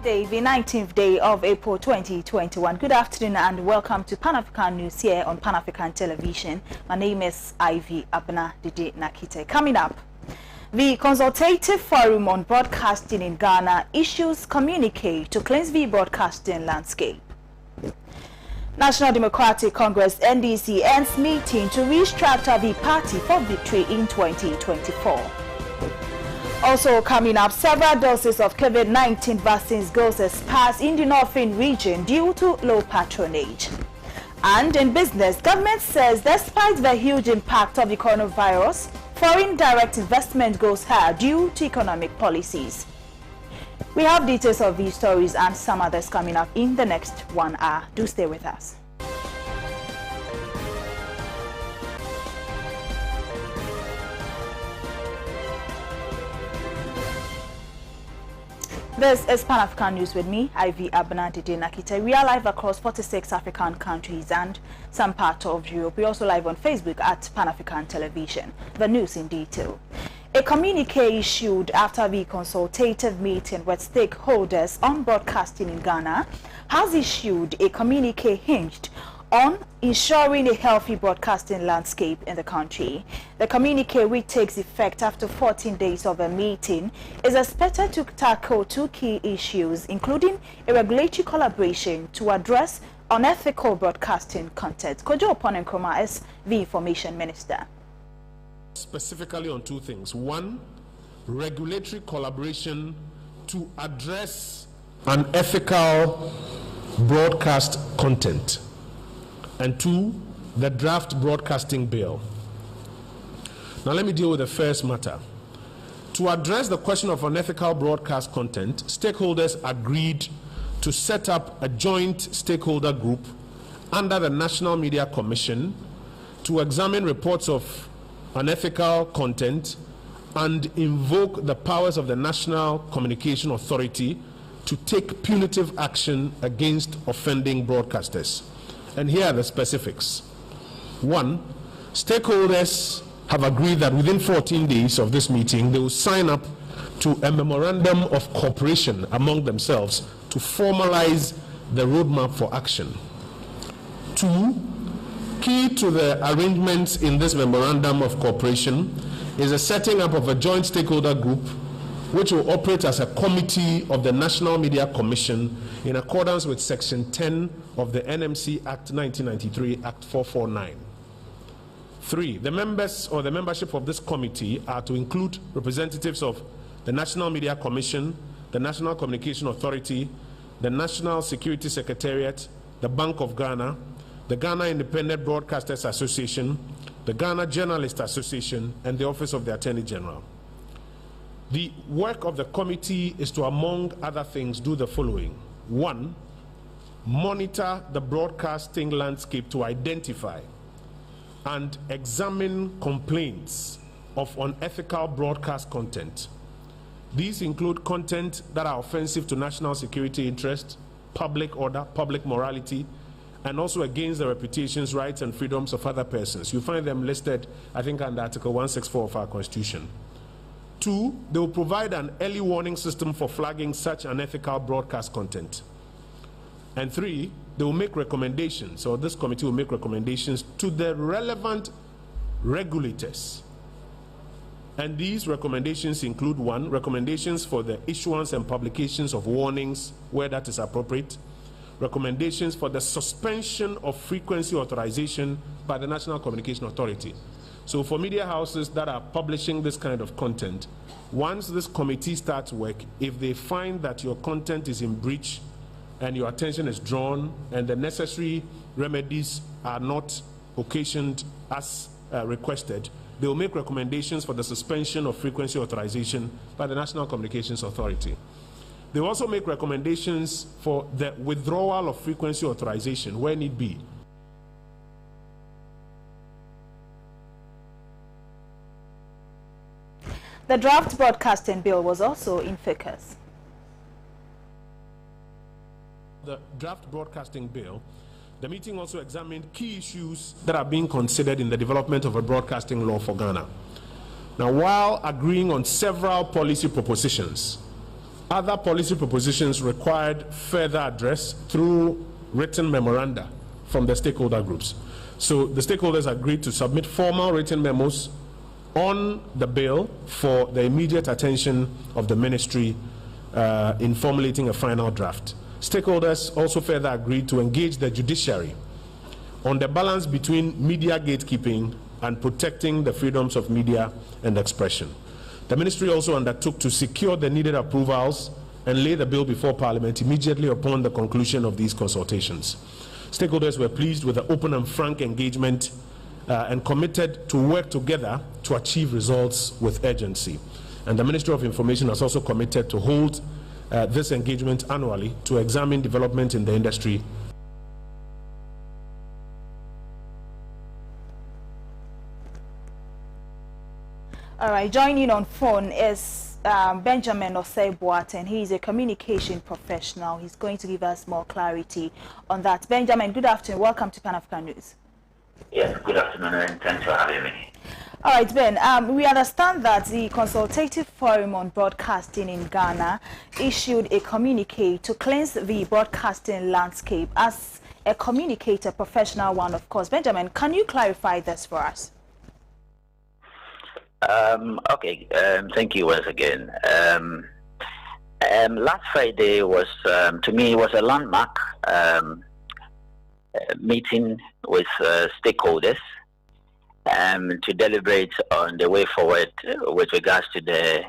Day, the 19th day of April 2021. Good afternoon and welcome to Pan-African News here on Pan-African Television. My name is Ivy Abena Dede Narki. Coming up, the Consultative Forum on Broadcasting in Ghana issues communique to cleanse the broadcasting landscape. National Democratic Congress NDC ends meeting to restructure the party for victory in 2024. Also coming up, several doses of COVID-19 vaccines goes expired in the northern region due to low patronage. And in business, government says despite the huge impact of the coronavirus, foreign direct investment goes higher due to economic policies. We have details of these stories and some others coming up in the next 1 hour. Do stay with us. This is Pan-African News with me, Ivy Abena Dede Narki. We are live across 46 African countries and some part of Europe. We are also live on Facebook at Pan-African Television. The news in detail. A communique issued after the consultative meeting with stakeholders on broadcasting in Ghana has issued a communique hinged on ensuring a healthy broadcasting landscape in the country. The communique, which takes effect after 14 days of a meeting, is expected to tackle two key issues, including a regulatory collaboration to address unethical broadcasting content. Kojo Oponenkroma is the Information Minister. Specifically on two things. One, regulatory collaboration to address unethical broadcast content. And two, the draft broadcasting bill. Now let me deal with the first matter. To address the question of unethical broadcast content, stakeholders agreed to set up a joint stakeholder group under the National Media Commission to examine reports of unethical content and invoke the powers of the National Communication Authority to take punitive action against offending broadcasters. And here are the specifics. One, stakeholders have agreed that within 14 days of this meeting, they will sign up to a memorandum of cooperation among themselves to formalize the roadmap for action. Two, key to the arrangements in this memorandum of cooperation is the setting up of a joint stakeholder group which will operate as a committee of the National Media Commission in accordance with Section 10 of the NMC Act 1993, Act 449. 3. The members or the membership of this committee are to include representatives of the National Media Commission, the National Communication Authority, the National Security Secretariat, the Bank of Ghana, the Ghana Independent Broadcasters Association, the Ghana Journalists Association, and the Office of the Attorney General. The work of the committee is to, among other things, do the following. One, monitor the broadcasting landscape to identify and examine complaints of unethical broadcast content. These include content that are offensive to national security interest, public order, public morality, and also against the reputations, rights, and freedoms of other persons. You find them listed, I think, under Article 164 of our Constitution. Two, they will provide an early warning system for flagging such unethical broadcast content. And three, they will make recommendations, or this committee will make recommendations to the relevant regulators. And these recommendations include: one, recommendations for the issuance and publications of warnings where that is appropriate, recommendations for the suspension of frequency authorization by the National Communication Authority. So for media houses that are publishing this kind of content, once this committee starts work, if they find that your content is in breach and your attention is drawn and the necessary remedies are not occasioned as requested, they will make recommendations for the suspension of frequency authorization by the National Communications Authority. They will also make recommendations for the withdrawal of frequency authorization where need be. The draft broadcasting bill was also in focus. The draft broadcasting bill, the meeting also examined key issues that are being considered in the development of a broadcasting law for Ghana. Now, while agreeing on several policy propositions, Other policy propositions required further address through written memoranda from the stakeholder groups. So the stakeholders agreed to submit formal written memos on the bill for the immediate attention of the ministry in formulating a final draft. Stakeholders also further agreed to engage the judiciary on the balance between media gatekeeping and protecting the freedoms of media and expression. The ministry also undertook to secure the needed approvals and lay the bill before Parliament immediately upon the conclusion of these consultations. Stakeholders were pleased with the open and frank engagement and committed to work together to achieve results with urgency. And the Ministry of Information has also committed to hold this engagement annually to examine development in the industry. All right, joining on phone is Benjamin Osei-Boat, and he is a communication professional. He's going to give us more clarity on that. Benjamin, good afternoon. Welcome to Pan African News. Yes, good afternoon, and thanks for having me. All right, Ben, we understand that the Consultative Forum on Broadcasting in Ghana issued a communique to cleanse the broadcasting landscape. As a communicator, professional one, of course. Benjamin, can you clarify this for us? Okay, thank you once again. Last Friday was, to me, was a landmark meeting with stakeholders to deliberate on the way forward with regards to the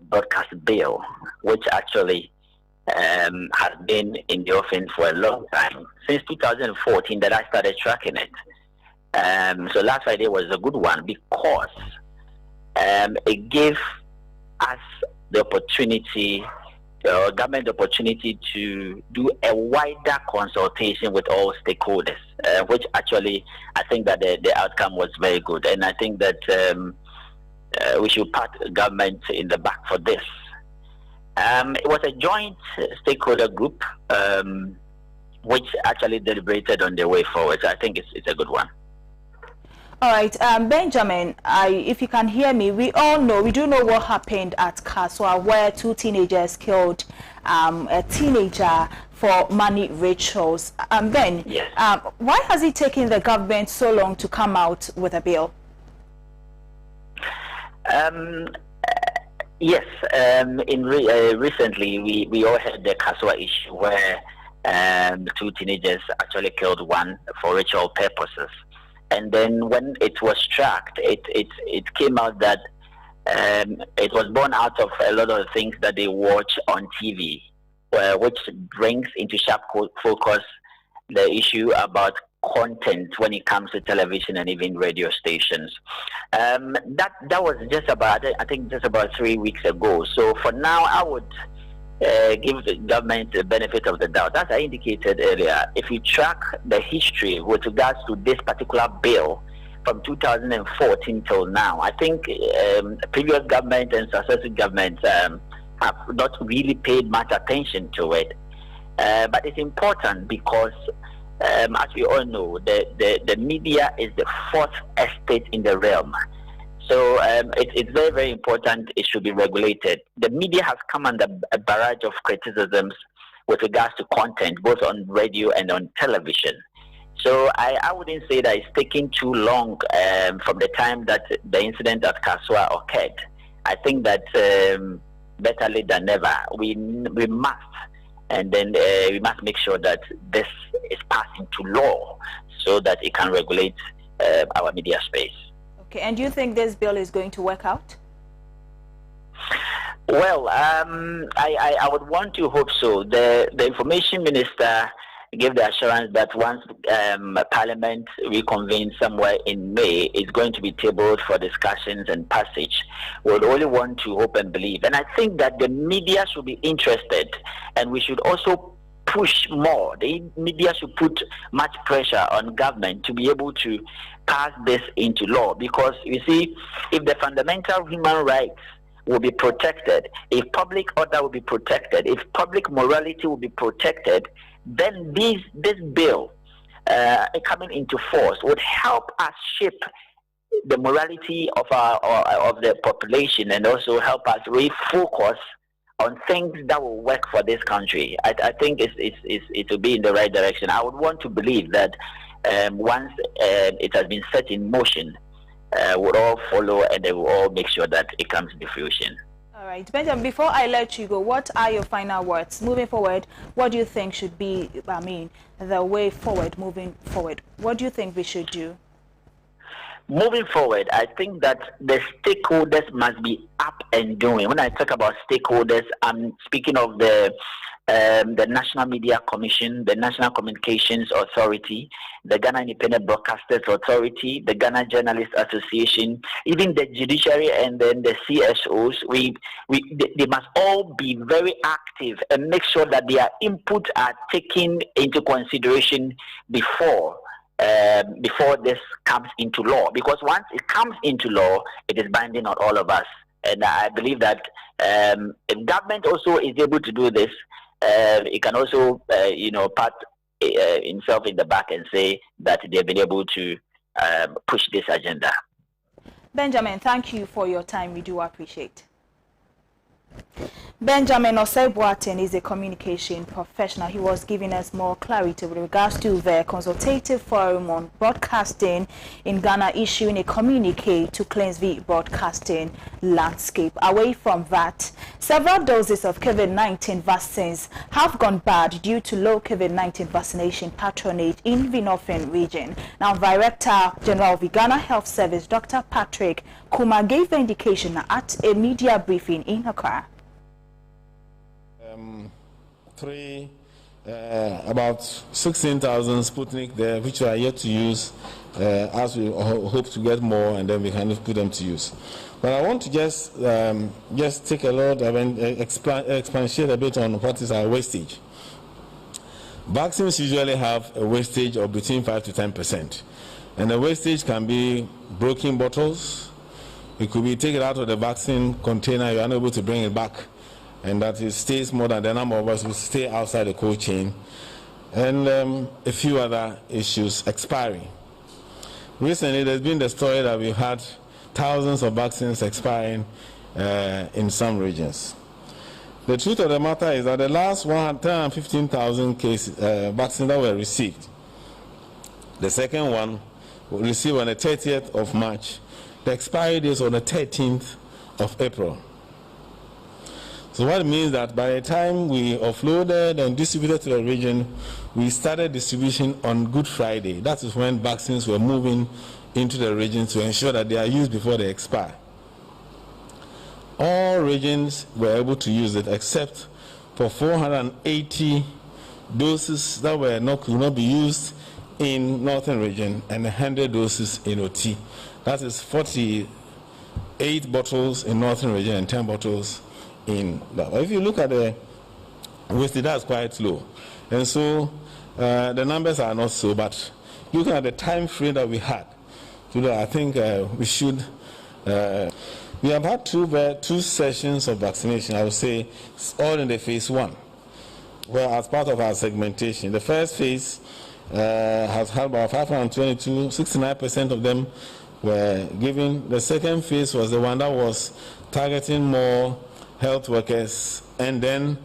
broadcast bill, which actually has been in the offing for a long time, since 2014 that I started tracking it. So last Friday was a good one because it gave us the opportunity, government the opportunity to do a wider consultation with all stakeholders, which actually I think that the outcome was very good. And I think that we should pat government in the back for this. It was a joint stakeholder group which actually deliberated on the way forward. So I think it's a good one. All right, Benjamin, if you can hear me, we do know what happened at Kaswa, where two teenagers killed a teenager for money rituals. Ben, yes. Why has it taken the government so long to come out with a bill? Yes, recently we all had the Kaswa issue where two teenagers actually killed one for ritual purposes. And then when it was tracked, it came out that it was born out of a lot of things that they watch on TV, which brings into sharp focus the issue about content when it comes to television and even radio stations. That was just about, I think, just about 3 weeks ago. So for now, I would give the government the benefit of the doubt. As I indicated earlier, if you track the history with regards to this particular bill from 2014 till now, I think previous government and successive governments have not really paid much attention to it. But it's important because, as we all know, the media is the fourth estate in the realm. So it's very, very important. It should be regulated. The media has come under a barrage of criticisms with regards to content, both on radio and on television. So I wouldn't say that it's taking too long from the time that the incident at Kaswa occurred. I think that better late than never. We must, and then we must make sure that this is passed into law so that it can regulate our media space. Okay, and do you think this bill is going to work out? Well, I would want to hope so. The information minister gave the assurance that once Parliament reconvenes somewhere in May, it's going to be tabled for discussions and passage. We would only want to hope and believe. And I think that the media should be interested, and we should also push more. The media should put much pressure on government to be able to pass this into law, because you see, if the fundamental human rights will be protected, if public order will be protected, if public morality will be protected, then this bill coming into force would help us shape the morality of the population, and also help us refocus on things that will work for this country, I think it will be in the right direction. I would want to believe that once it has been set in motion, we'll all follow and they will all make sure that it comes to fruition. All right, Benjamin, before I let you go, what are your final words? Moving forward, what do you think should be, the way forward, moving forward? What do you think we should do? Moving forward, I think that the stakeholders must be up and doing. When I talk about stakeholders, I'm speaking of the National Media Commission, the National Communications Authority, the Ghana Independent Broadcasters Authority, the Ghana Journalists Association, even the judiciary, and then the CSOs. They must all be very active and make sure that their input are taken into consideration before this comes into law, because once it comes into law, it is binding on all of us. And I believe that if government also is able to do this, it can also, pat himself in the back and say that they've been able to push this agenda. Benjamin, thank you for your time. We do appreciate. Benjamin Osei-Boateng is a communication professional. He was giving us more clarity with regards to the Consultative Forum on Broadcasting in Ghana issuing a communique to cleanse the broadcasting landscape. Away from that, several doses of COVID-19 vaccines have gone bad due to low COVID-19 vaccination patronage in the Northern region. Now, Director General of the Ghana Health Service, Dr. Patrick Kuma, gave the indication at a media briefing in Accra. About 16,000 Sputnik there, which we are yet to use, as we hope to get more, and then we can put them to use. But I want to just take a lot of expatiate a bit on what is our wastage. Vaccines usually have a wastage of between 5 to 10%, and the wastage can be broken bottles. It could be taken out of the vaccine container, you are unable to bring it back, and that it stays more than the number of us who stay outside the cold chain, and a few other issues expiring. Recently, there's been the story that we've had thousands of vaccines expiring in some regions. The truth of the matter is that the last 115,000 vaccines that were received, the second one was received on the 30th of March. The expiry date is on the 13th of April. So what it means that by the time we offloaded and distributed to the region, we started distribution on Good Friday. That is when vaccines were moving into the region to ensure that they are used before they expire. All regions were able to use it except for 480 doses that could not be used in Northern region and 100 doses in OT. That is 48 bottles in Northern region and 10 bottles in that. If you look at the wastage, that's quite low, and so the numbers are not so. But looking at the time frame that we had, I think we should. We have had two sessions of vaccination. I would say all in the phase 1, where as part of our segmentation, the first phase has had about 522, 69% of them were given. The second phase was the one that was targeting more health workers and then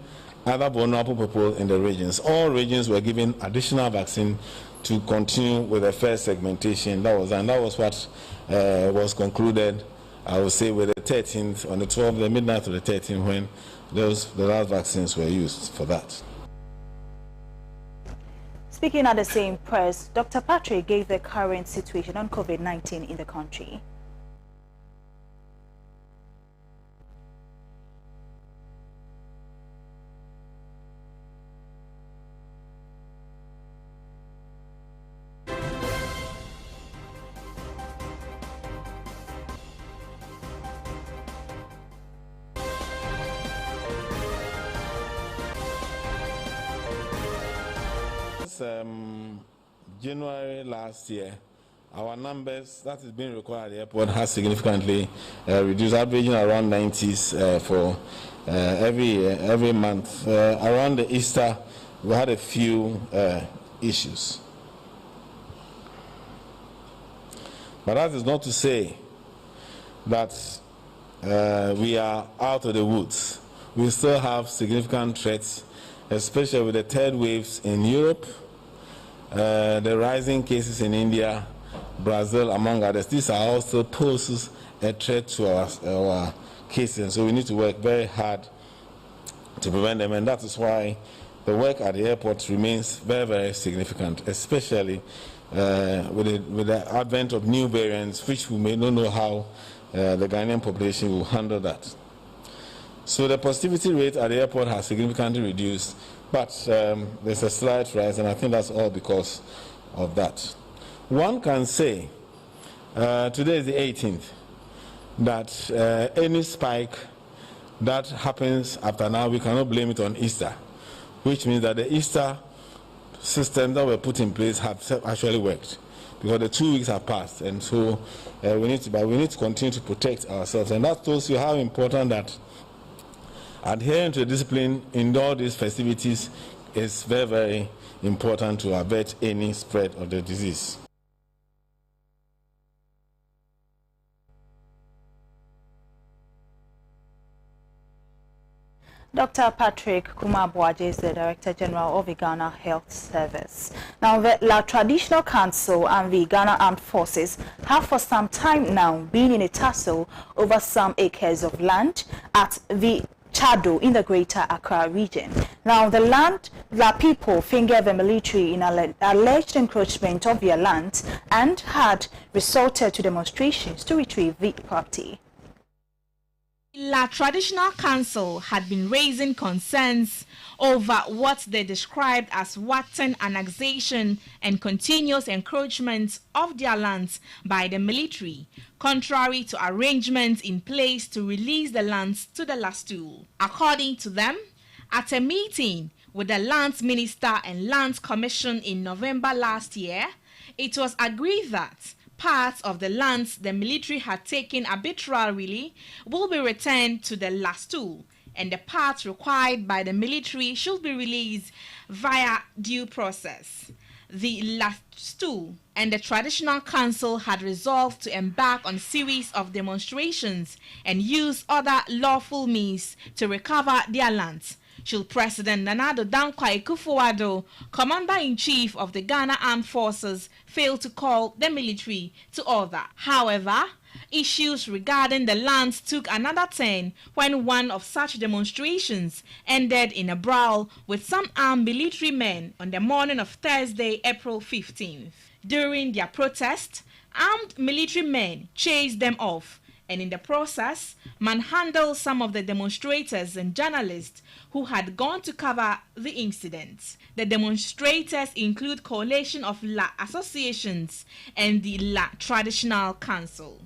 other vulnerable people in the regions. All regions were given additional vaccine to continue with the first segmentation. That was what was concluded, I would say, with the 13th, on the 12th, the midnight of the 13th, when the last vaccines were used for that. Speaking at the same press, Dr. Patrick gave the current situation on COVID-19 in the country. January last year, our numbers that is being required at the airport has significantly reduced, averaging around 90s for every month. Around the Easter, we had a few issues. But that is not to say that we are out of the woods. we still have significant threats, especially with the third waves in Europe, the rising cases in India, Brazil, among others. These are also poses a threat to our cases, so we need to work very hard to prevent them, and that is why the work at the airport remains very, very significant, especially with the advent of new variants, which we may not know how the Ghanaian population will handle that. So the positivity rate at the airport has significantly reduced, but there's a slight rise, and I think that's all because of that. One can say, today is the 18th, that any spike that happens after now, we cannot blame it on Easter, which means that the Easter system that were put in place have actually worked, because the 2 weeks have passed, and so we need to continue to protect ourselves, and that shows you how important that adhering to the discipline in all these festivities is very, very important to avert any spread of the disease. Dr. Patrick Kumar-Boaje is the Director General of the Ghana Health Service. Now, the La Traditional Council and the Ghana Armed Forces have for some time now been in a tussle over some acres of land at the Chado in the Greater Accra region. Now, the people finger the military in alleged encroachment of their land and had resorted to demonstrations to retrieve the property. La Traditional Council had been raising concerns over what they described as wanton annexation and continuous encroachment of their lands by the military, contrary to arrangements in place to release the lands to the Lastool. According to them, at a meeting with the Lands Minister and Lands Commission in November last year, it was agreed that parts of the lands the military had taken arbitrarily will be returned to the Lastool, and the parts required by the military should be released via due process. The Lastool and the Traditional Council had resolved to embark on a series of demonstrations and use other lawful means to recover their lands, should President Nana Addo Dankwa Akufo-Addo, Commander-in-Chief of the Ghana Armed Forces, fail to call the military to order. However, issues regarding the lands took another turn when one of such demonstrations ended in a brawl with some armed military men on the morning of Thursday, April 15th. During their protest, armed military men chased them off, and in the process, manhandled some of the demonstrators and journalists who had gone to cover the incident. The demonstrators include coalition of La associations and the La Traditional Council.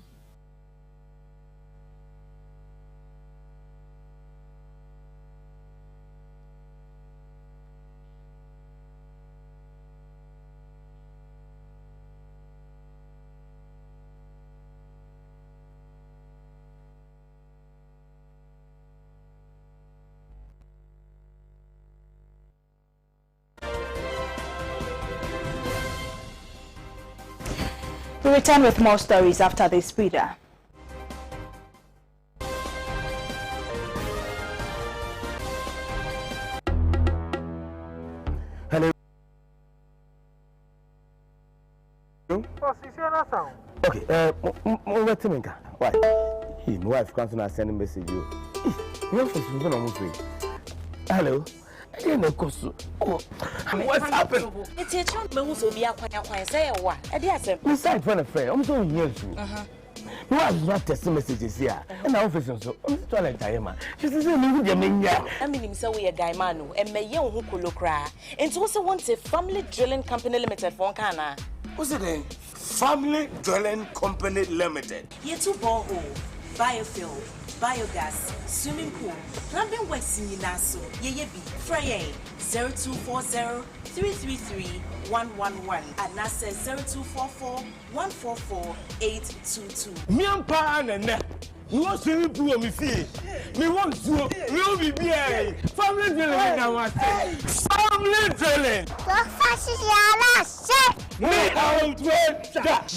We return with more stories after this breather. Hello. Okay, why? My wife comes and send a message. Hello. What's happened? It's a chunk who's will be a quiet say what? A dear sir. Inside for a friend, I'm so used to. You have not tested messages here. And our officer, so I'm trying to tell you, she says, I mean, so we a guy manu, and may young who could look cry. And to also want a family drilling company limited for Kana. What's it then? Family Drilling Company Limited. Ye two borehole, biofuel, biogas, swimming pool, plumbing works in Naso, ye be, Frey 0240-333-111, and NASA 0244-144-822. Miampa and you want swimming pool, me see. Me want to, we'll be here. Family Drilling now. Family Drilling. What fast is your last set? Me out with that.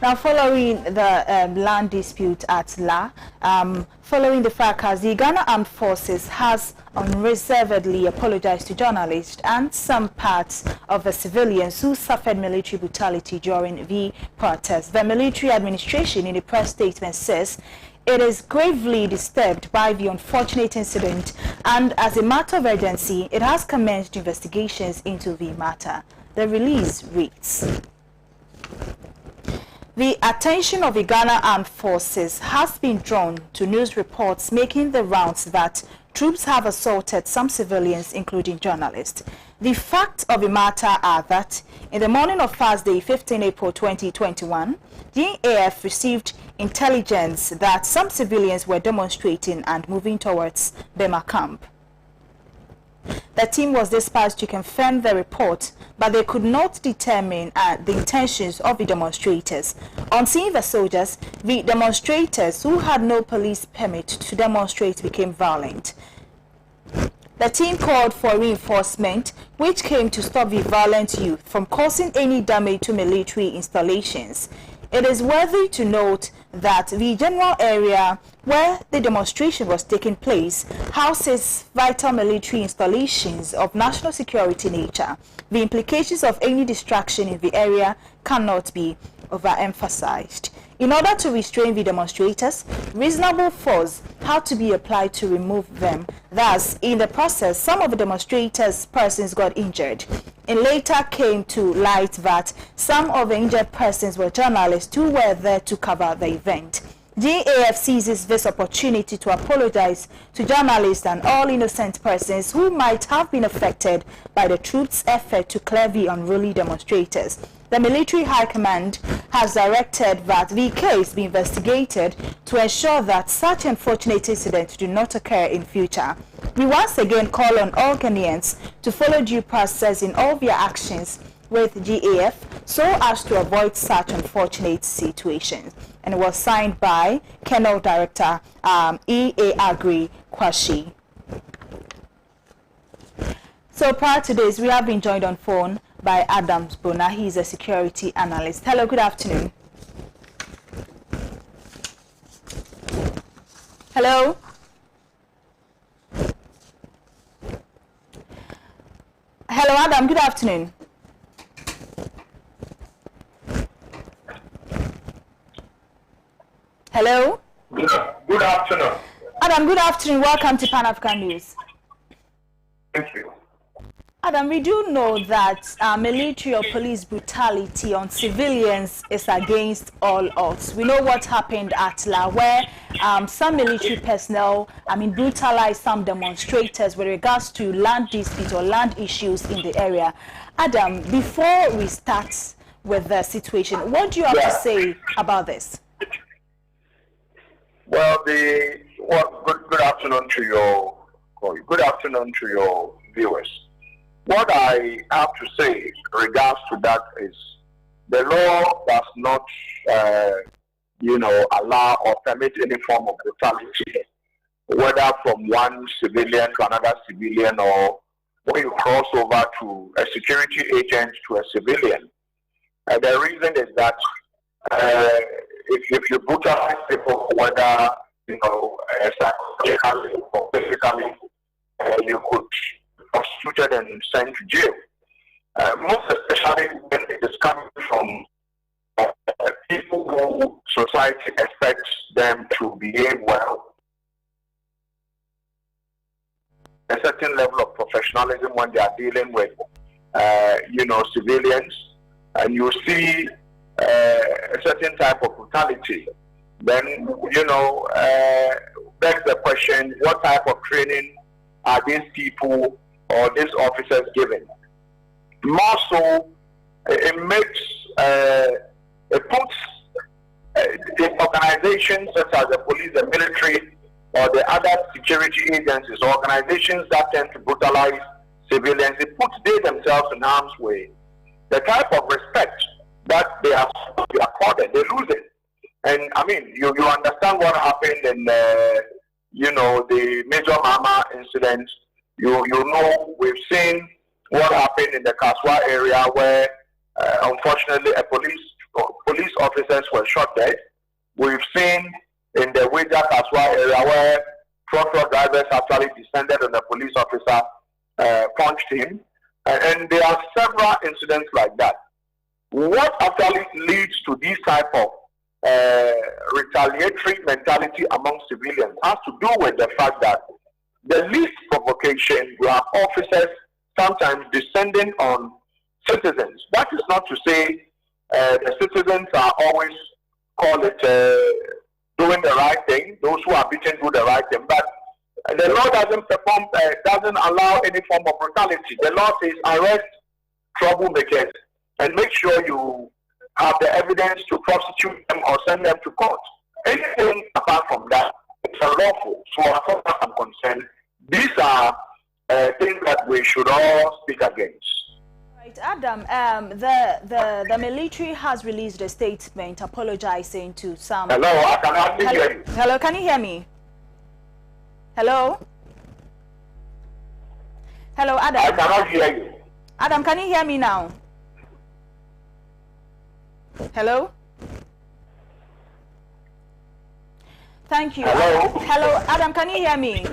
Now, following the land dispute at La, following the fracas, the Ghana Armed Forces has unreservedly apologized to journalists and some parts of the civilians who suffered military brutality during the protests. The military administration in a press statement says it is gravely disturbed by the unfortunate incident, and as a matter of urgency, it has commenced investigations into the matter. The release reads: the attention of the Ghana Armed Forces has been drawn to news reports making the rounds that troops have assaulted some civilians, including journalists. The facts of the matter are that in the morning of Thursday, 15 April 2021, the AF received intelligence that some civilians were demonstrating and moving towards Bema camp. The team was dispatched to confirm the report, but they could not determine the intentions of the demonstrators. On seeing the soldiers, the demonstrators who had no police permit to demonstrate became violent. The team called for reinforcement, which came to stop the violent youth from causing any damage to military installations. It is worthy to note that the general area where the demonstration was taking place houses vital military installations of national security nature. The implications of any distraction in the area cannot be overemphasized. In order to restrain the demonstrators, reasonable force had to be applied to remove them. Thus, in the process, some of the demonstrators' persons got injured. It later came to light that some of the injured persons were journalists who were there to cover the event. GAF seizes this opportunity to apologize to journalists and all innocent persons who might have been affected by the troops' effort to clear the unruly demonstrators. The military high command has directed that the case be investigated to ensure that such unfortunate incidents do not occur in future. We once again call on all Ghanaians to follow due process in all their actions with GAF so as to avoid such unfortunate situations. And it was signed by Colonel Director E.A. Agri Kwashi. So prior to this, we have been joined on phone by Adams Bona. He is a security analyst. Hello, good afternoon. Hello. Hello, Adam. Good afternoon. Hello. Good afternoon. Adam, good afternoon. Welcome to Pan African News. Thank you. Adam, we do know that military or police brutality on civilians is against all odds. We know what happened at La, where some military personnel, brutalized some demonstrators with regards to land disputes or land issues in the area. Adam, before we start with the situation, what do you have to say about this? Well, good afternoon to your viewers. What I have to say in regards to that is the law does not, allow or permit any form of brutality, whether from one civilian to another civilian or when you cross over to a security agent to a civilian. The reason is that if you brutalize people, whether psychologically or physically, you could be prosecuted and sent to jail. Most especially when it is coming from people who society expects them to behave well. A certain level of professionalism when they are dealing with, civilians, and you see a certain type of brutality, then, begs the question, what type of training are these people or these officers given? More so, it puts the organizations such as the police, the military, or the other security agencies, organizations that tend to brutalize civilians, it puts they themselves in harm's way. The type of respect that they are supposed to be accorded, they lose it. And you understand what happened in the Major Mama incident. We've seen what happened in the Kaswa area where unfortunately a police police officers were shot dead. We've seen in the Wija Kaswa area where truck drivers actually descended on the police officer, punched him, and there are several incidents like that. What actually leads to this type of retaliatory mentality among civilians has to do with the fact that the least provocation, you have officers sometimes descending on citizens. That is not to say the citizens are always call it doing the right thing. Those who are beaten do the right thing, but the law doesn't allow any form of brutality. The law says arrest troublemakers and make sure you have the evidence to prosecute them or send them to court. Anything apart from that, it's unlawful. So as far as I'm concerned, these are things that we should all speak against. Right, Adam, the military has released a statement apologizing to some... Hello, I cannot hear you. Hello, can you hear me? Hello? Hello, Adam. I cannot hear you. Adam, can you hear me now? Hello? Thank you. Hello? Hello, Adam, can you hear me?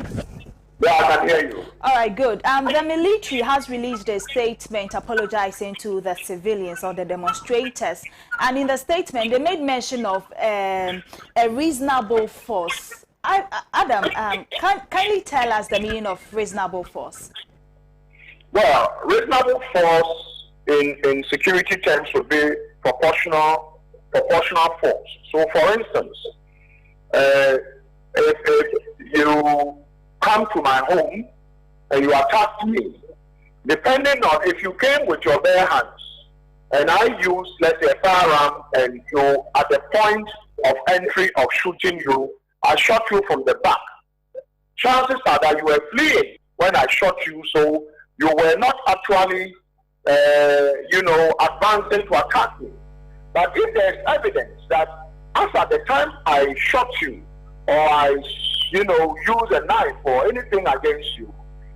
Yeah, I can hear you. All right, good. The military has released a statement apologizing to the civilians or the demonstrators. And in the statement, they made mention of a reasonable force. Adam, kindly tell us the meaning of reasonable force. Well, reasonable force in security terms would be proportional force. So, for instance, if you come to my home and you attack me, depending on if you came with your bare hands and I use, let's say, a firearm and you at the point of entry of shooting you, I shot you from the back. Chances are that you were fleeing when I shot you, so you were not actually, advancing to attack me. But if there's evidence that as at the time I shot you, or I, use a knife or anything against you,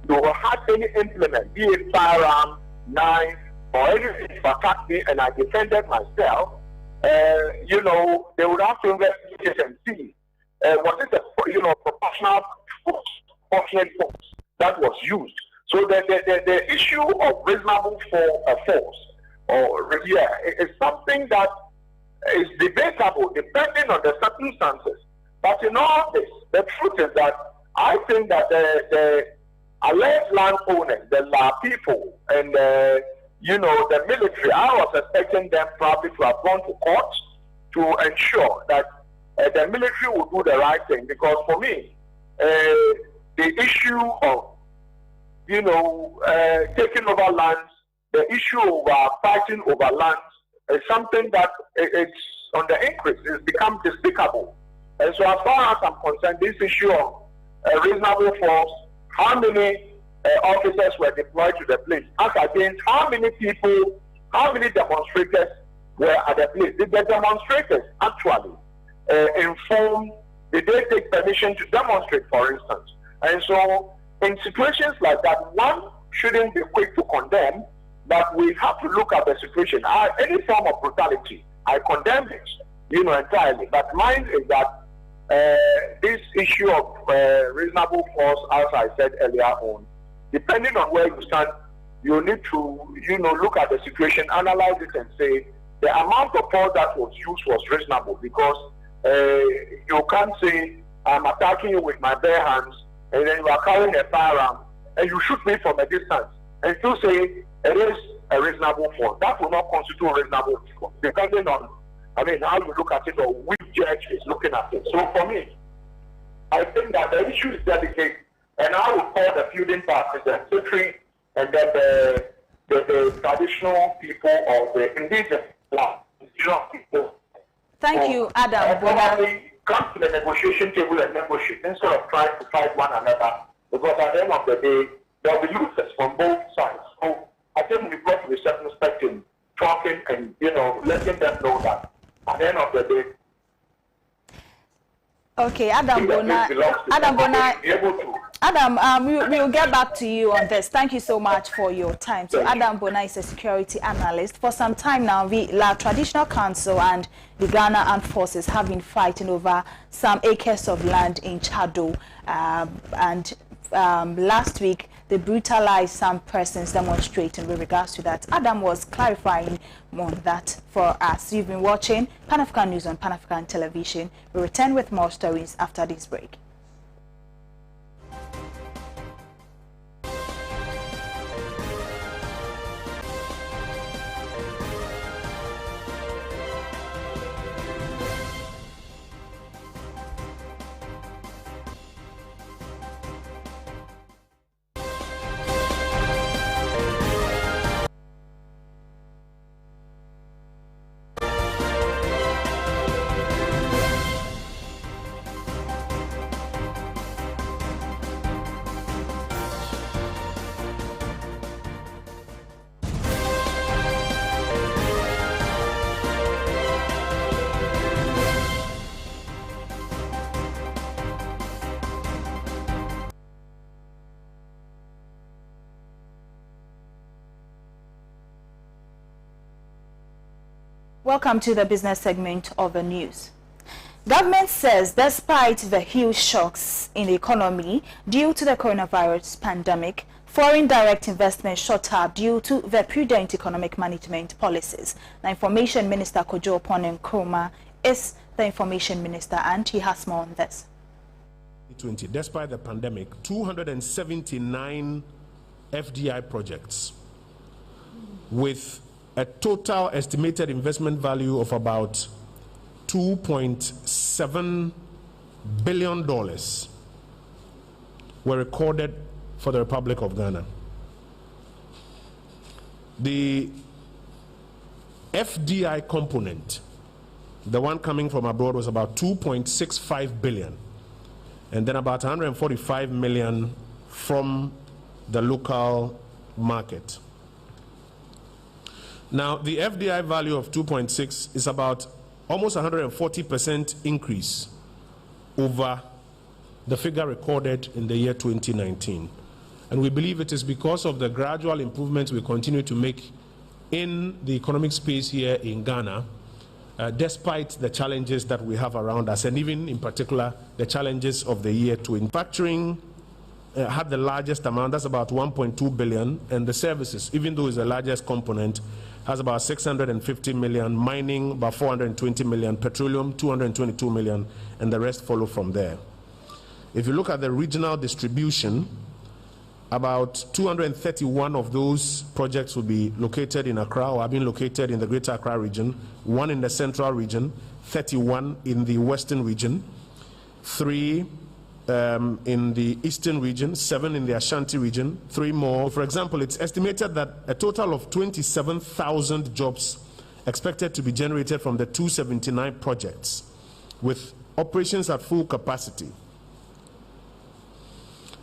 you had any implement, be it firearm, knife, or anything to attack me, and I defended myself, they would have to investigate and see was it a proportional force that was used. So the issue of reasonable force, is something that is debatable depending on the circumstances. But in all this, the truth is that I think that the alleged landowners, the La people, and the military, I was expecting them probably to have gone to court to ensure that the military will do the right thing. Because for me, the issue of taking over lands, the issue of fighting over lands is something that it's on the increase. It's become despicable. And so as far as I'm concerned, this issue of reasonable force, how many officers were deployed to the place, as against how many people, how many demonstrators were at the place. Did the demonstrators actually inform, did they take permission to demonstrate, for instance? And so in situations like that, one shouldn't be quick to condemn, but we have to look at the situation. Any form of brutality, I condemn it, entirely. But mine is that this issue of reasonable force, as I said earlier on, depending on where you stand, you need to, look at the situation, analyze it, and say the amount of force that was used was reasonable. Because you can't say I'm attacking you with my bare hands, and then you are carrying a firearm, and you shoot me from a distance, and still say it is a reasonable force. That will not constitute a reasonable force, depending on, how you look at it or which judge is looking at it. So for me, I think that the issue is delicate, and I would call the feuding parties, the military, and then the traditional people or the indigenous people. Thank you, Adam. Probably come to the negotiation table and negotiate instead of trying to fight one another. Because at the end of the day, there will be losers from both sides. So I think we've got to be circumspect in talking and letting them know that at the end of the day. Okay, Adam Bona. Adam, we'll get back to you on this. Thank you so much for your time. So Adam Bona is a security analyst. For some time now, the Traditional Council and the Ghana Armed Forces have been fighting over some acres of land in Chado. Last week, they brutalized some persons demonstrating with regards to that. Adam was clarifying on that for us. You've been watching Pan African News on Pan African Television. We'll return with more stories after this break. Welcome to the business segment of the news. Government says despite the huge shocks in the economy due to the coronavirus pandemic, foreign direct investment shot up due to the prudent economic management policies. The Information Minister Kojo Oponen Nkrumah is the Information Minister, and he has more on this. Despite the pandemic, 279 FDI projects with a total estimated investment value of about $2.7 billion were recorded for the Republic of Ghana. The FDI component, the one coming from abroad, was about 2.65 billion, and then about 145 million from the local market. Now, the FDI value of 2.6 is about almost 140% increase over the figure recorded in the year 2019. And we believe it is because of the gradual improvements we continue to make in the economic space here in Ghana, despite the challenges that we have around us, and even in particular the challenges of the year 2020. Manufacturing had the largest amount, that's about 1.2 billion, and the services, even though it's the largest component, has about 650 million, mining about 420 million, petroleum 222 million, and the rest follow from there. If you look at the regional distribution, about 231 of those projects will be located in Accra or have been located in the Greater Accra region, 1 in the Central region, 31 in the Western region, 3 in the Eastern region, 7 in the Ashanti region, 3 more. For example, it's estimated that a total of 27,000 jobs expected to be generated from the 279 projects, with operations at full capacity.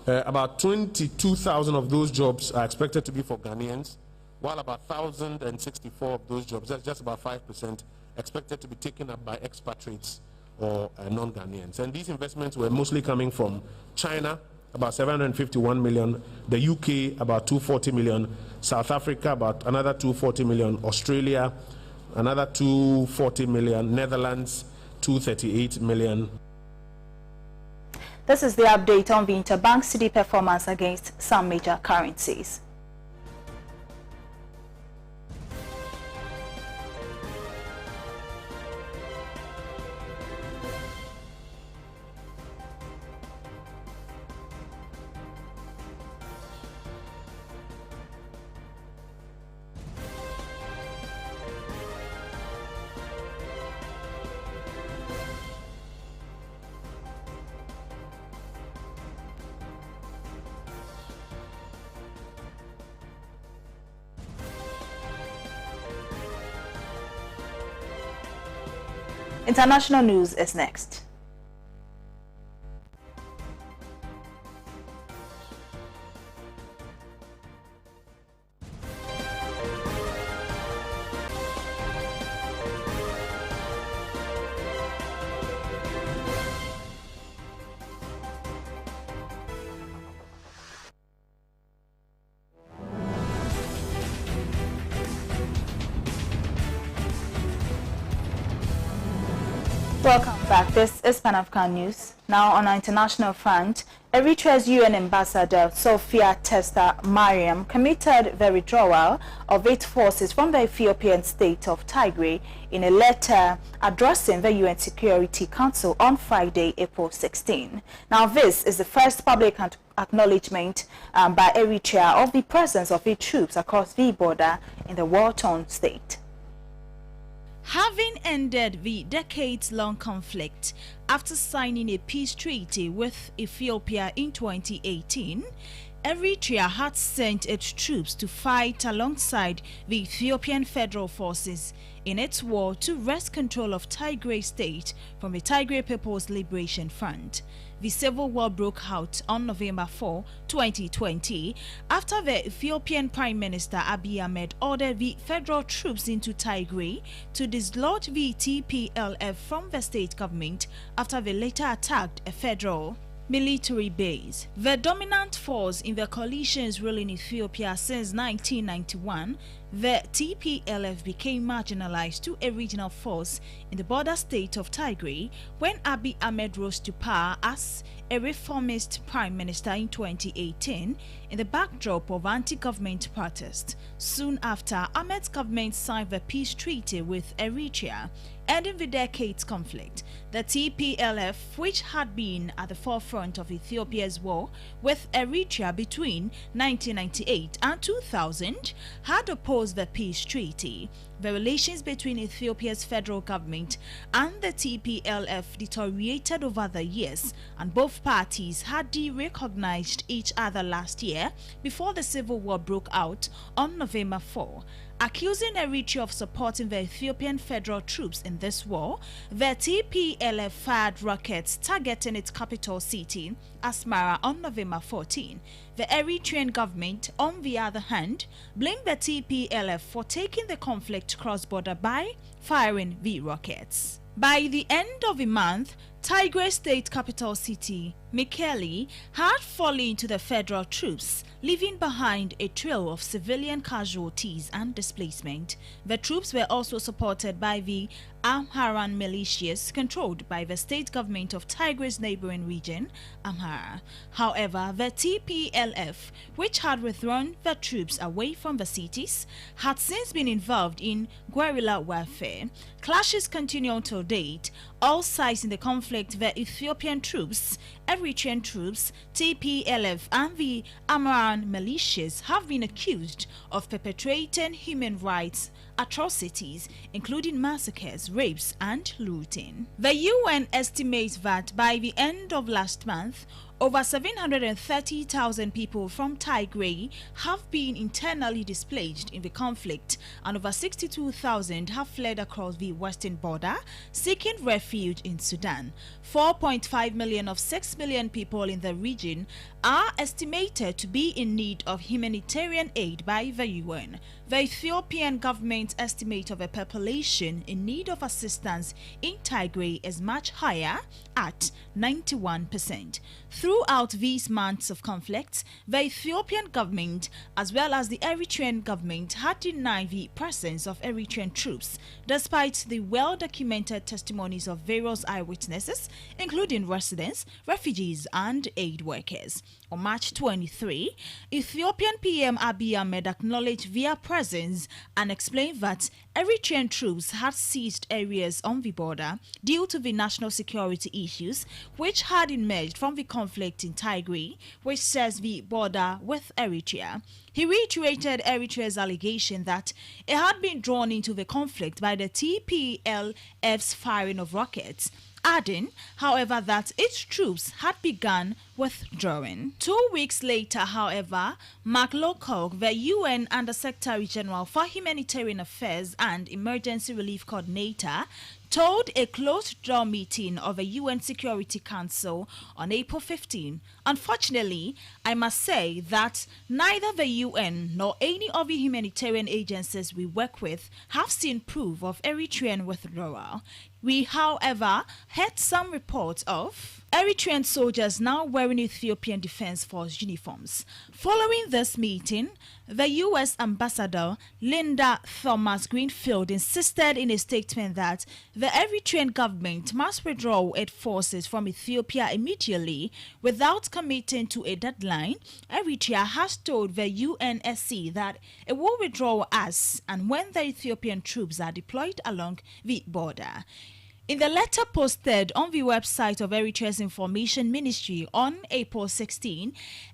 About 22,000 of those jobs are expected to be for Ghanaians, while about 1,064 of those jobs, that's just about 5%, expected to be taken up by expatriates or non-Ghanaians. And these investments were mostly coming from China, about 751 million, the UK, about 240 million, South Africa, about another 240 million, Australia, another 240 million, Netherlands, 238 million. This is the update on the interbank cedi performance against some major currencies. International news is next. Welcome back. This is Pan-African News. Now on our international front, Eritrea's UN ambassador Sophia Testa Mariam committed the withdrawal of its forces from the Ethiopian state of Tigray in a letter addressing the UN Security Council on Friday, April 16. Now this is the first public acknowledgement by Eritrea of the presence of its troops across the border in the war-torn state. Having ended the decades-long conflict after signing a peace treaty with Ethiopia in 2018, Eritrea had sent its troops to fight alongside the Ethiopian Federal Forces in its war to wrest control of Tigray state from the Tigray People's Liberation Front. The civil war broke out on November 4, 2020, after the Ethiopian Prime Minister Abiy Ahmed ordered the federal troops into Tigray to dislodge the TPLF from the state government after they later attacked a federal military base. The dominant force in the coalition's rule in Ethiopia since 1991, the TPLF became marginalized to a regional force in the border state of Tigray when Abiy Ahmed rose to power as a reformist prime minister in 2018 in the backdrop of anti-government protests. Soon after, Ahmed's government signed the peace treaty with Eritrea, ending the decades conflict. The TPLF, which had been at the forefront of Ethiopia's war with Eritrea between 1998 and 2000, had opposed the peace treaty. The relations between Ethiopia's federal government and the TPLF deteriorated over the years, and both parties had de-recognized each other last year before the civil war broke out on November 4. Accusing Eritrea of supporting the Ethiopian federal troops in this war, the TPLF fired rockets targeting its capital city, Asmara, on November 14. The Eritrean government, on the other hand, blamed the TPLF for taking the conflict cross-border by firing the rockets. By the end of the month, Tigray state capital city, Mekelle, had fallen into the federal troops, leaving behind a trail of civilian casualties and displacement. The troops were also supported by the Amharan militias controlled by the state government of Tigray's neighboring region, Amhara. However, the TPLF, which had withdrawn the troops away from the cities, had since been involved in guerrilla warfare. Clashes continue until date. All sides in the conflict, the Ethiopian troops, Eritrean troops, TPLF and the Amharan militias have been accused of perpetrating human rights atrocities, including massacres, rapes and looting. The UN estimates that by the end of last month, over 730,000 people from Tigray have been internally displaced in the conflict, and over 62,000 have fled across the western border, seeking refuge in Sudan. 4.5 million of 6 million people in the region are estimated to be in need of humanitarian aid by the UN. The Ethiopian government's estimate of a population in need of assistance in Tigray is much higher, at 91%. Throughout these months of conflict, the Ethiopian government as well as the Eritrean government had denied the presence of Eritrean troops, despite the well-documented testimonies of various eyewitnesses, including residents, refugees and aid workers. On March 23, Ethiopian PM Abiy Ahmed acknowledged their presence and explained that Eritrean troops had seized areas on the border due to the national security issues which had emerged from the conflict in Tigray, which shares the border with Eritrea. He reiterated Eritrea's allegation that it had been drawn into the conflict by the TPLF's firing of rockets, adding, however, that its troops had begun withdrawing. 2 weeks later, however, Mark Lowcock, the UN Under-Secretary General for Humanitarian Affairs and Emergency Relief Coordinator, told a closed-door meeting of the UN Security Council on April 15. Unfortunately, I must say that neither the UN nor any of the humanitarian agencies we work with have seen proof of Eritrean withdrawal. We, however, heard some reports of Eritrean soldiers now wearing Ethiopian Defense Force uniforms. Following this meeting, the U.S. Ambassador Linda Thomas-Greenfield insisted in a statement that the Eritrean government must withdraw its forces from Ethiopia immediately without committing to a deadline. Eritrea has told the UNSC that it will withdraw as and when the Ethiopian troops are deployed along the border. In the letter posted on the website of Eritrea's Information Ministry on April 16,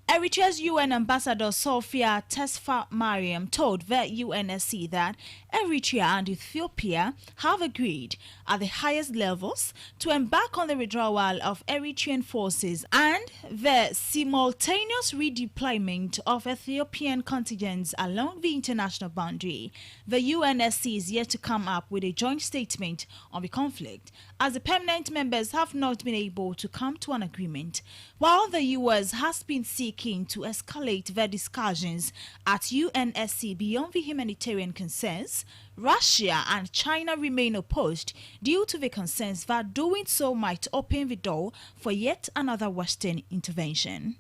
Eritrea's UN Ambassador Sophia Tesfa Mariam told the UNSC that Eritrea and Ethiopia have agreed at the highest levels to embark on the withdrawal of Eritrean forces and the simultaneous redeployment of Ethiopian contingents along the international boundary. The UNSC is yet to come up with a joint statement on the conflict, as the permanent members have not been able to come to an agreement. While the US has been seeking to escalate their discussions at UNSC beyond the humanitarian concerns, Russia and China remain opposed due to the concerns that doing so might open the door for yet another Western intervention.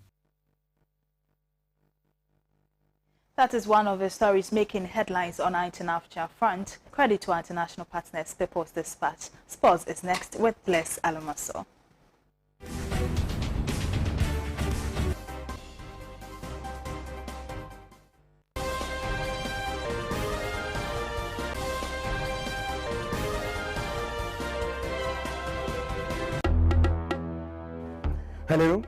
That is one of the stories making headlines on our international front. Credit to our international partners, People's Dispatch. Sports is next with Bless Alamaso. Hello?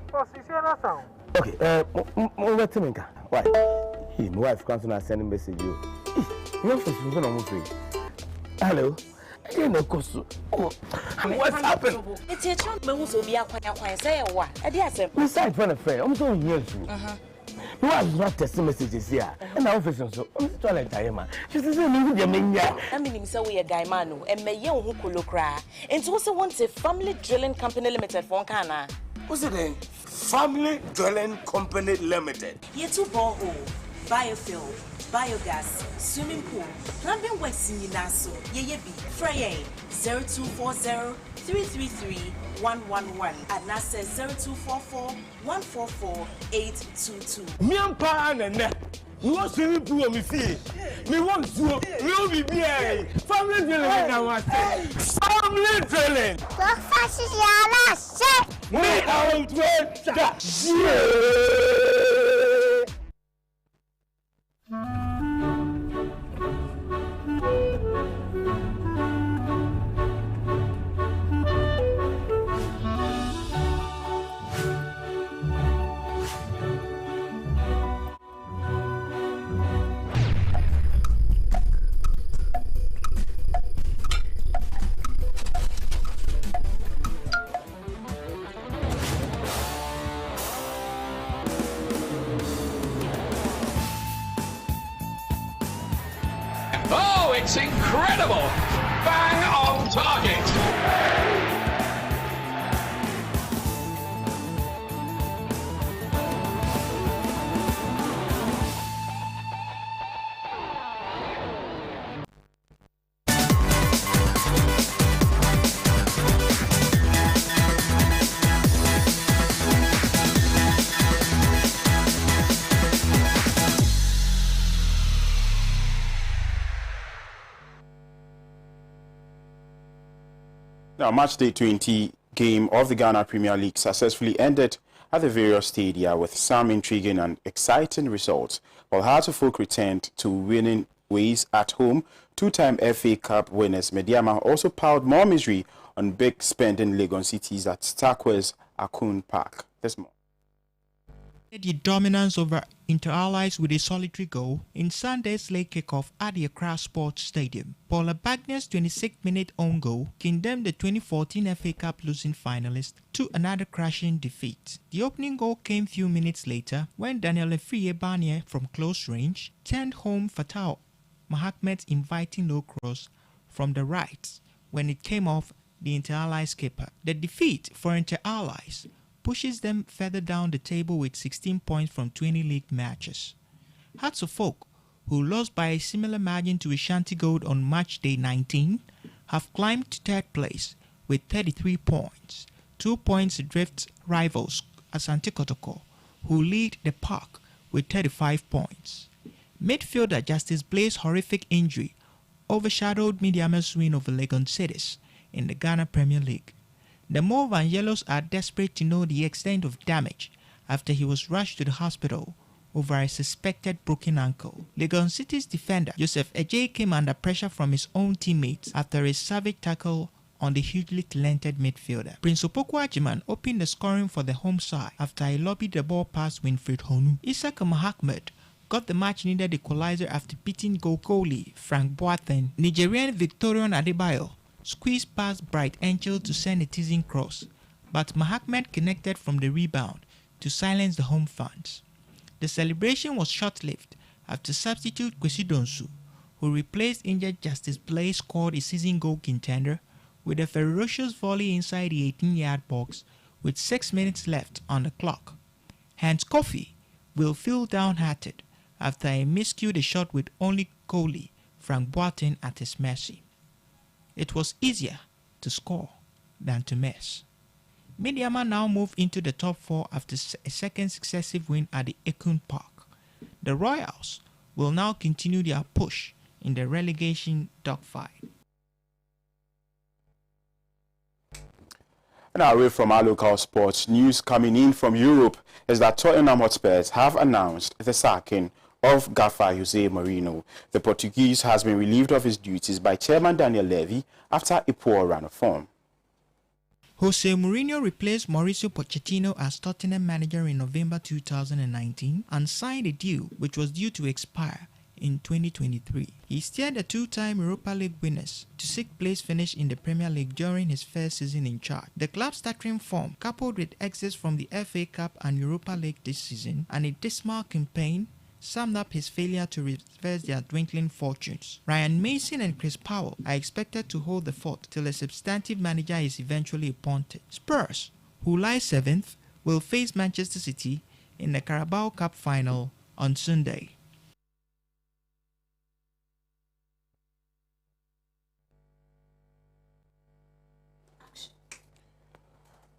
Okay, why? My wife comes and send a message you. Hello? I didn't know what's happened? It's a child who will be a quiet say what? I dare say, Besides, friend, I'm so near you. My wife not testing messages here, and our office so I'm toilet time. She says, I mean, so we a diamond and may young who could look cry. And also wants a family drilling company limited for Kana. What's it then? Family Drilling Company Limited. Ye two borehole, biofuel, biogas, swimming pool, plumbing works in Naso, ye be, Frey 0240-333-111, and NASA 0244-144-822. Miampa and you want swimming pool, me see. Me want to, we'll be here. Family Drilling, I want Family Drilling. Me out with that. Oh, it's incredible! Bang on target! Now, match day 20 game of the Ghana Premier League successfully ended at the various stadia with some intriguing and exciting results, while Hearts of Oak returned to winning ways at home. Two-time FA Cup winners Mediama also piled more misery on big spending Legon cities at Starquez Akun Park. There's more. The dominance over Inter-Allies with a solitary goal in Sunday's late kickoff at the Accra Sports Stadium. Paula Bagner's 26-minute own goal condemned the 2014 FA Cup losing finalists to another crushing defeat. The opening goal came few minutes later when Daniel Efriye Barnier from close range turned home Fatau Mahamet's inviting low cross from the right when it came off the Inter-Allies skipper. The defeat for Inter-Allies pushes them further down the table with 16 points from 20 league matches. Hearts of Oak, who lost by a similar margin to Ashanti Gold on match day 19, have climbed to third place with 33 points. 2 points adrift rivals Asante Kotoko, who lead the pack with 35 points. Midfielder Justice Blaze's horrific injury overshadowed Midiama's win over Legon Cities in the Ghana Premier League. The Mauve and Yellows are desperate to know the extent of damage after he was rushed to the hospital over a suspected broken ankle. Legon City's defender Joseph Ejay came under pressure from his own teammates after a savage tackle on the hugely talented midfielder. Prince Opoku Ajiman opened the scoring for the home side after he lobbied the ball past Winfred Honu. Isaac Mahamed got the match-needed equalizer after beating goalie Frank Boateng. Nigerian Victorian Adebayo squeezed past Bright Angel to send a teasing cross, but Mahamed connected from the rebound to silence the home fans. The celebration was short-lived after substitute Kwesi Donsu, who replaced injured Justice Blaze, scored a season goal contender with a ferocious volley inside the 18-yard box with 6 minutes left on the clock. Hans Kofi will feel downhearted after he miscued a shot with only goalie Frank Boateng at his mercy. It was easier to score than to miss. Midiama now move into the top 4 after a second successive win at the Ekun Park. The Royals will now continue their push in the relegation dogfight. Now, away from our local sports, news coming in from Europe is that Tottenham Hotspurs have announced the sacking of Gaffer Jose Mourinho. The Portuguese has been relieved of his duties by Chairman Daniel Levy after a poor run of form. Jose Mourinho replaced Mauricio Pochettino as Tottenham manager in November 2019 and signed a deal which was due to expire in 2023. He steered the two-time Europa League winners to 6th place finish in the Premier League during his first season in charge. The club's stuttering form, coupled with exits from the FA Cup and Europa League this season and a dismal campaign, summed up his failure to reverse their dwindling fortunes. Ryan Mason and Chris Powell are expected to hold the fort till a substantive manager is eventually appointed. Spurs, who lie 7th, will face Manchester City in the Carabao Cup final on Sunday.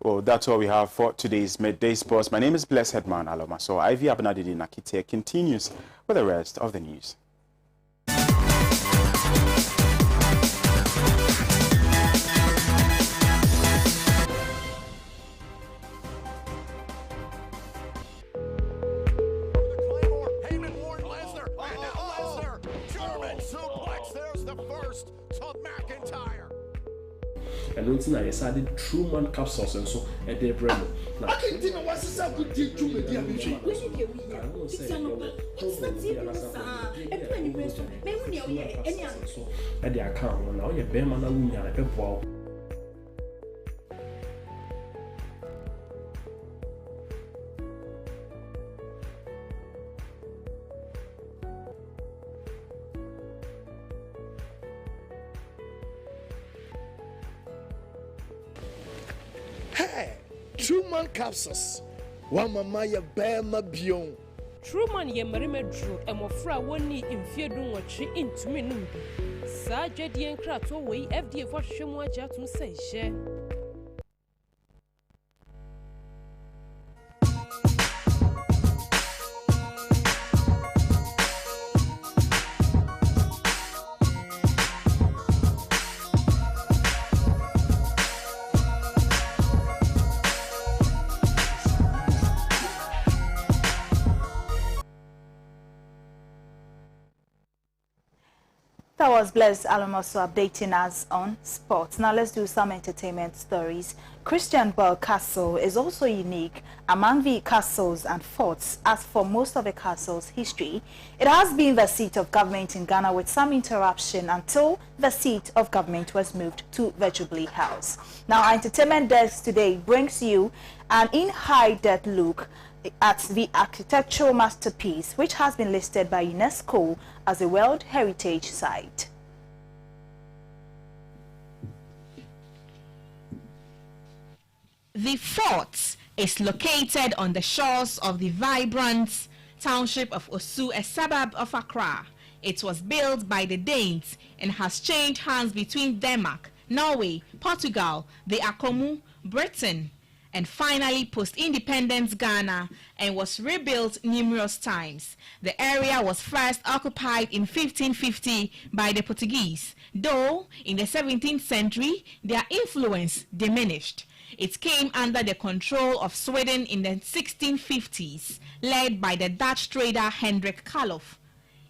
Well, that's all we have for today's Midday Sports. My name is Blessed Man Aloma. So Ivy Abena Dede Nakite continues with the rest of the news. And until I decided Truman capsules and so at their brain. I didn't want to say good deal to me, dear Michi. At the account, now you're Beman and Pepwell. Truman capsules. One mama ya bema bion. Truman ye marima drew and mofra woni imfiedu watchi into me numbi. Sa jadi enkra to we FDA for shemu aja tum say she. That was Bless Alamoso updating us on sports. Now let's do some entertainment stories. Christian Bell Castle is also unique among the castles and forts. As for most of the castle's history, it has been the seat of government in Ghana with some interruption until the seat of government was moved to the Jubilee House. Now our entertainment desk today brings you an in-high-depth look at the architectural masterpiece, which has been listed by UNESCO as a World Heritage Site. The fort is located on the shores of the vibrant township of Osu, a suburb of Accra. It was built by the Danes and has changed hands between Denmark, Norway, Portugal, the Akomu, Britain, and finally post-independence Ghana, and was rebuilt numerous times. The area was first occupied in 1550 by the Portuguese, though in the 17th century their influence diminished. It came under the control of Sweden in the 1650s, led by the Dutch trader Hendrik Kalof.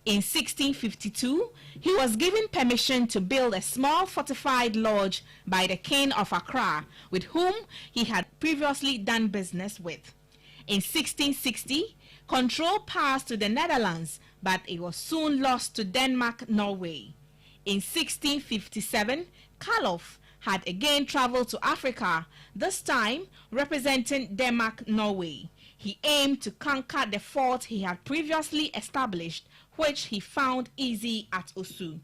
In 1652, he was given permission to build a small fortified lodge by the King of Accra, with whom he had previously done business with. In 1660, control passed to the Netherlands, but it was soon lost to Denmark-Norway. In 1657, Kalof had again traveled to Africa, this time representing Denmark-Norway. He aimed to conquer the fort he had previously established, which he found easy at Osu.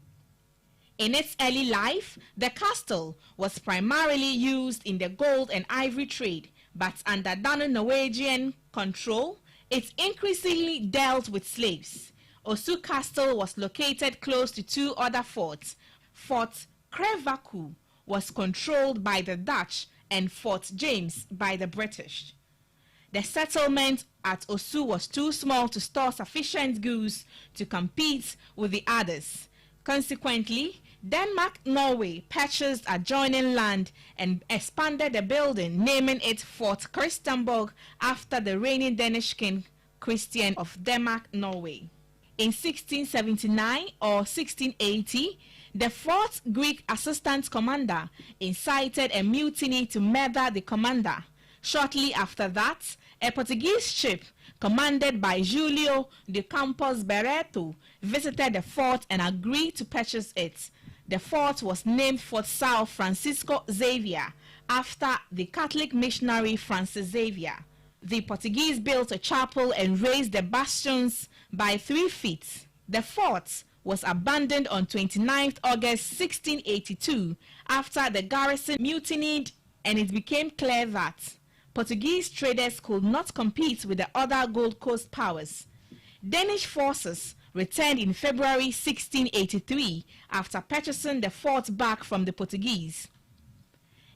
In its early life, the castle was primarily used in the gold and ivory trade, but under Dano-Norwegian control, it increasingly dealt with slaves. Osu Castle was located close to two other forts. Fort Krevaku was controlled by the Dutch and Fort James by the British. The settlement at Osu was too small to store sufficient goods to compete with the others. Consequently, Denmark-Norway purchased adjoining land and expanded the building, naming it Fort Christianborg after the reigning Danish king Christian of Denmark-Norway. In 1679 or 1680, the fourth Greek assistant commander incited a mutiny to murder the commander. Shortly after that, a Portuguese ship commanded by Julio de Campos Barreto visited the fort and agreed to purchase it. The fort was named Fort São Francisco Xavier after the Catholic missionary Francis Xavier. The Portuguese built a chapel and raised the bastions by 3 feet. The fort was abandoned on 29th August 1682 after the garrison mutinied, and it became clear that Portuguese traders could not compete with the other Gold Coast powers. Danish forces returned in February 1683 after purchasing the fort back from the Portuguese.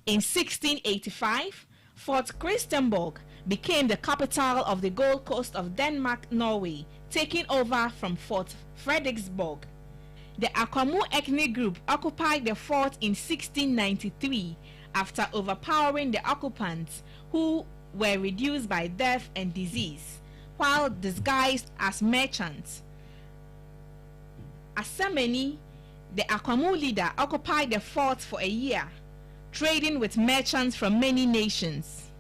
In 1685, Fort Christianborg became the capital of the Gold Coast of Denmark-Norway, taking over from Fort Frederiksborg. The Akwamu ethnic group occupied the fort in 1693 after overpowering the occupants, who were reduced by death and disease, while disguised as merchants. Asemeni, the Akwamu leader, occupied the fort for a year, trading with merchants from many nations.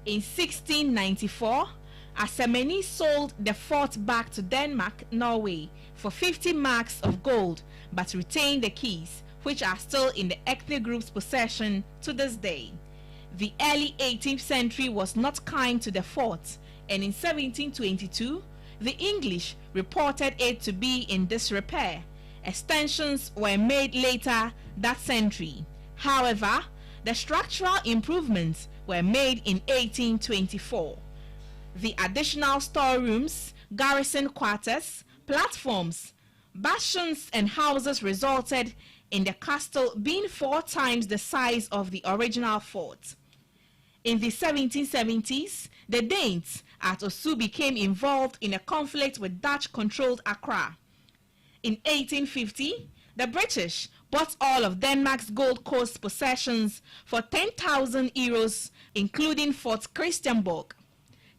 In 1694, Asemeni sold the fort back to Denmark, Norway, for 50 marks of gold, but retained the keys, which are still in the ethnic group's possession to this day. The early 18th century was not kind to the fort, and in 1722, the English reported it to be in disrepair. Extensions were made later that century. However, the structural improvements were made in 1824. The additional storerooms, garrison quarters, platforms, bastions, and houses resulted in the castle being 4 times the size of the original fort. In the 1770s, the Danes at Osu became involved in a conflict with Dutch-controlled Accra. In 1850, the British bought all of Denmark's Gold Coast possessions for 10,000 euros, including Fort Christianborg.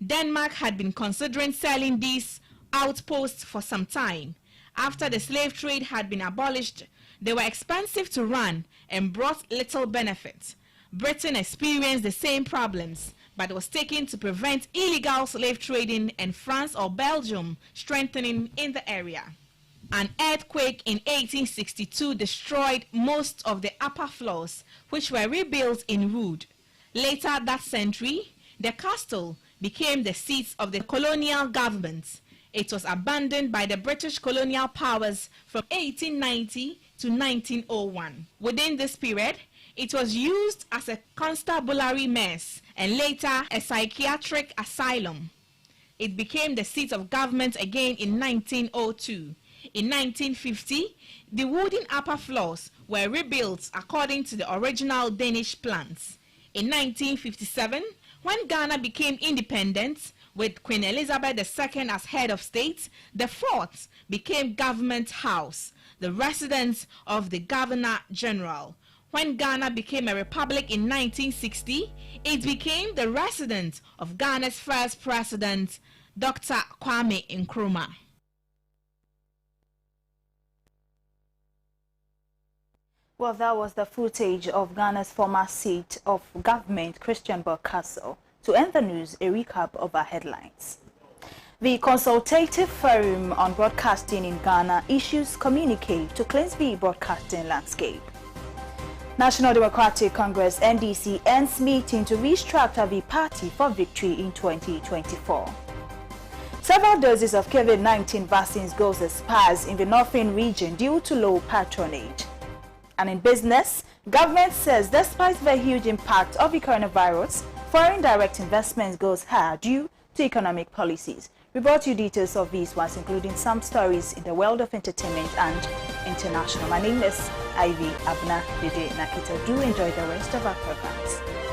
Denmark had been considering selling these outposts for some time. After the slave trade had been abolished, they were expensive to run and brought little benefit. Britain experienced the same problems, but was taken to prevent illegal slave trading, and France or Belgium strengthening in the area. An earthquake in 1862 destroyed most of the upper floors, which were rebuilt in wood. Later that century, the castle became the seat of the colonial government. It was abandoned by the British colonial powers from 1890 to 1901. Within this period, it was used as a constabulary mess and later a psychiatric asylum. It became the seat of government again in 1902. In 1950, the wooden upper floors were rebuilt according to the original Danish plans. In 1957, when Ghana became independent, with Queen Elizabeth II as head of state, the fort became Government House, the residence of the Governor General. When Ghana became a republic in 1960, it became the residence of Ghana's first president, Dr. Kwame Nkrumah. Well, that was the footage of Ghana's former seat of government, Christian Castle. To end the news, a recap of our headlines. The Consultative Forum on Broadcasting in Ghana issues communique to cleanse the broadcasting landscape. National Democratic Congress NDC ends meeting to restructure the party for victory in 2024. Several doses of COVID-19 vaccines goes expires in the northern region due to low patronage. And in business, government says despite the huge impact of the coronavirus, foreign direct investments goes higher due to economic policies. We brought you details of these ones, including some stories in the world of entertainment and international. My name is Ivy Abna Dede Nakita. Do enjoy the rest of our programs.